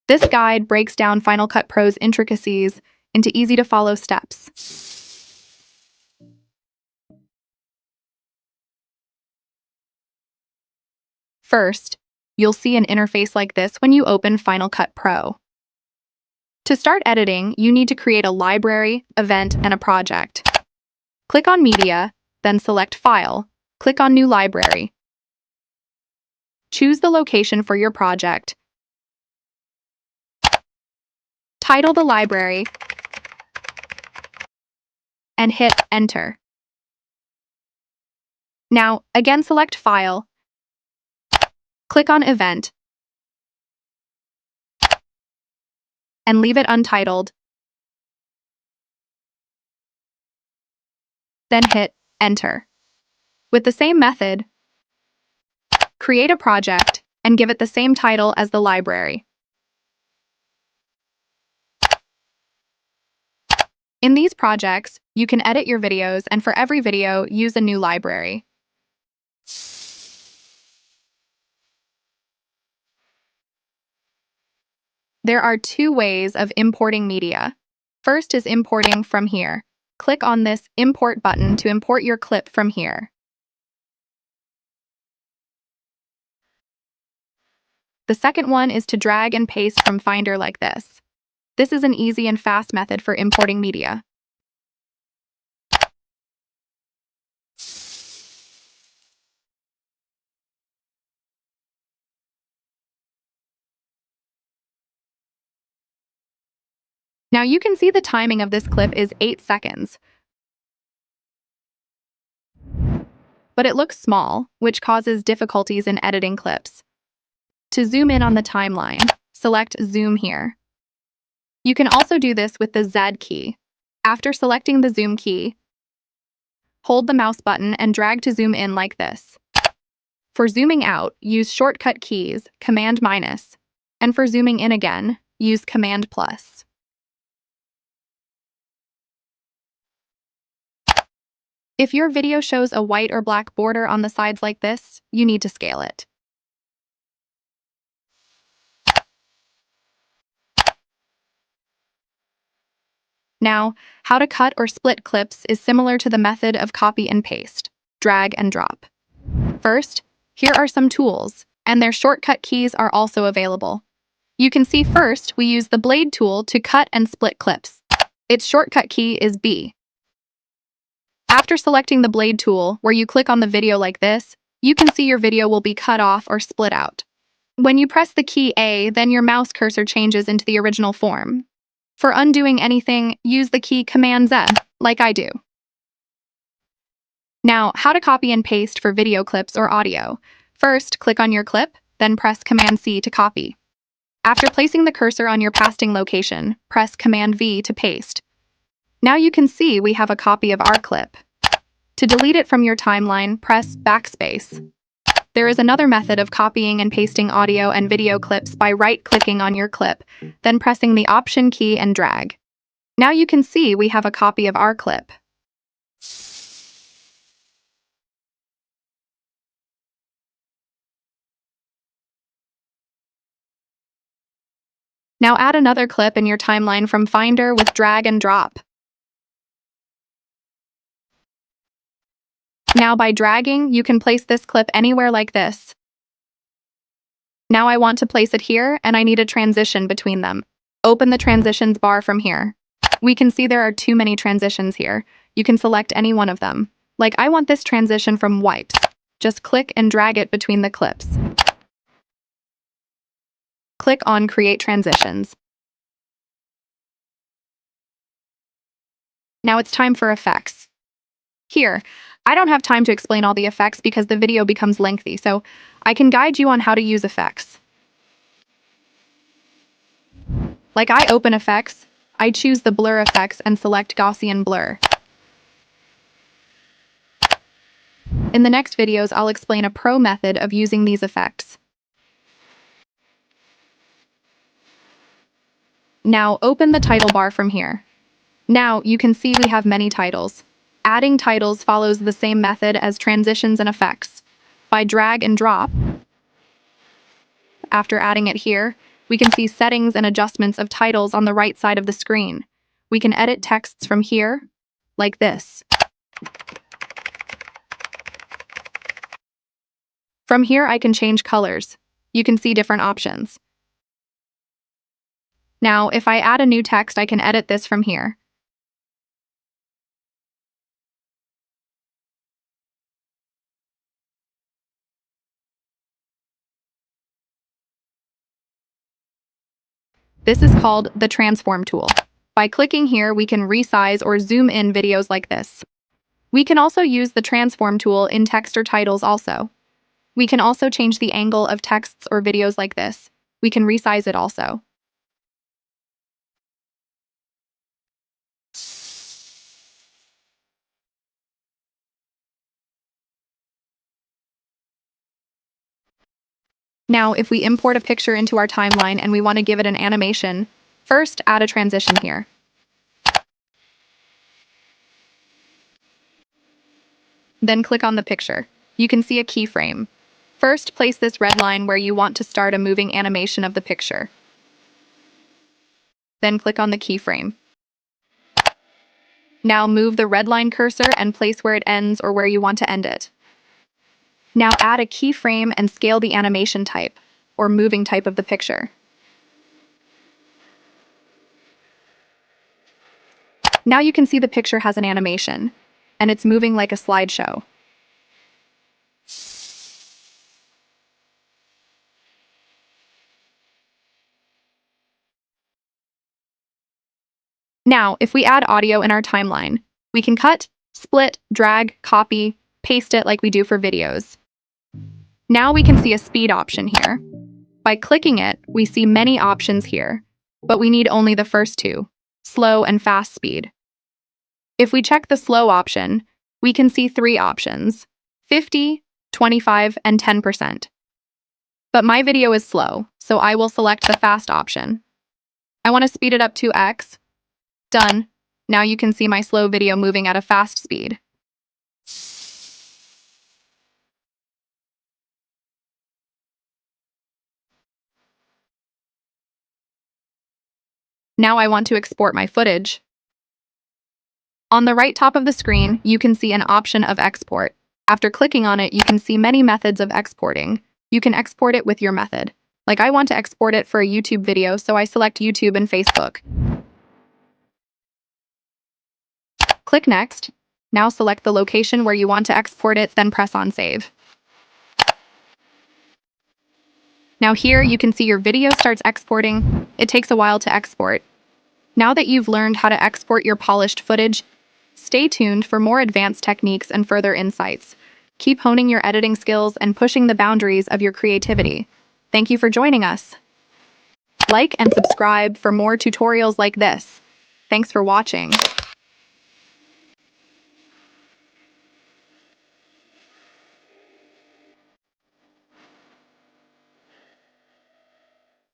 This guide breaks down Final Cut Pro's intricacies into easy-to-follow steps. First, you'll see an interface like this when you open Final Cut Pro. To start editing, you need to create a library, event, and a project. Click on Media, then select File. Click on New Library. Choose the location for your project. Title the library, and hit Enter. Now, again select File. Click on Event, and leave it untitled. Then hit Enter. With the same method, create a project and give it the same title as the library. In these projects, you can edit your videos, and for every video, use a new library. There are two ways of importing media. First is importing from here. Click on this Import button to import your clip from here. The second one is to drag and paste from Finder like this. This is an easy and fast method for importing media. Now you can see the timing of this clip is 8 seconds. But it looks small, which causes difficulties in editing clips. To zoom in on the timeline, select Zoom here. You can also do this with the Z key. After selecting the Zoom key, hold the mouse button and drag to zoom in like this. For zooming out, use shortcut keys, Command-, and for zooming in again, use Command+. If your video shows a white or black border on the sides like this, you need to scale it. Now, how to cut or split clips is similar to the method of copy and paste, drag and drop. First, here are some tools, and their shortcut keys are also available. You can see first we use the blade tool to cut and split clips. Its shortcut key is B. After selecting the blade tool, where you click on the video like this, you can see your video will be cut off or split out. When you press the key A, then your mouse cursor changes into the original form. For undoing anything, use the key Command-Z, like I do. Now, how to copy and paste for video clips or audio. First, click on your clip, then press Command-C to copy. After placing the cursor on your pasting location, press Command-V to paste. Now you can see we have a copy of our clip. To delete it from your timeline, press Backspace. There is another method of copying and pasting audio and video clips by right-clicking on your clip, then pressing the Option key and drag. Now you can see we have a copy of our clip. Now add another clip in your timeline from Finder with drag and drop. Now by dragging, you can place this clip anywhere like this. Now I want to place it here, and I need a transition between them. Open the transitions bar from here. We can see there are too many transitions here. You can select any one of them. Like I want this transition from wipes. Just click and drag it between the clips. Click on Create Transitions. Now it's time for effects. Here, I don't have time to explain all the effects because the video becomes lengthy, so I can guide you on how to use effects. Like I open Effects, I choose the Blur effects and select Gaussian Blur. In the next videos, I'll explain a pro method of using these effects. Now open the title bar from here. Now you can see we have many titles. Adding titles follows the same method as transitions and effects. By drag and drop, after adding it here, We can see settings and adjustments of titles on the right side of the screen. We can edit texts from here, like this. From here, I can change colors. You can see different options. Now, if I add a new text, I can edit this from here. This is called the transform tool. By clicking here, we can resize or zoom in videos like this. We can also use the transform tool in text or titles also. We can also change the angle of texts or videos like this. We can resize it also. Now, if we import a picture into our timeline and we want to give it an animation, first add a transition here. Then click on the picture. You can see a keyframe. First, place this red line where you want to start a moving animation of the picture. Then click on the keyframe. Now move the red line cursor and place where it ends or where you want to end it. Now add a keyframe and scale the animation type, or moving type of the picture. Now you can see the picture has an animation, and it's moving like a slideshow. Now, if we add audio in our timeline, we can cut, split, drag, copy, paste it like we do for videos. Now we can see a speed option here. By clicking it, we see many options here, but we need only the first two, slow and fast speed. If we check the slow option, we can see three options, 50, 25, and 10%. But my video is slow, so I will select the fast option. I want to speed it up to X. Done. Now you can see my slow video moving at a fast speed. Now I want to export my footage. On the right top of the screen, you can see an option of export. After clicking on it, you can see many methods of exporting. You can export it with your method. Like I want to export it for a YouTube video, so I select YouTube and Facebook. Click Next. Now select the location where you want to export it, then press on Save. Now here you can see your video starts exporting. It takes a while to export. Now that you've learned how to export your polished footage, stay tuned for more advanced techniques and further insights. Keep honing your editing skills and pushing the boundaries of your creativity. Thank you for joining us. Like and subscribe for more tutorials like this. Thanks for watching.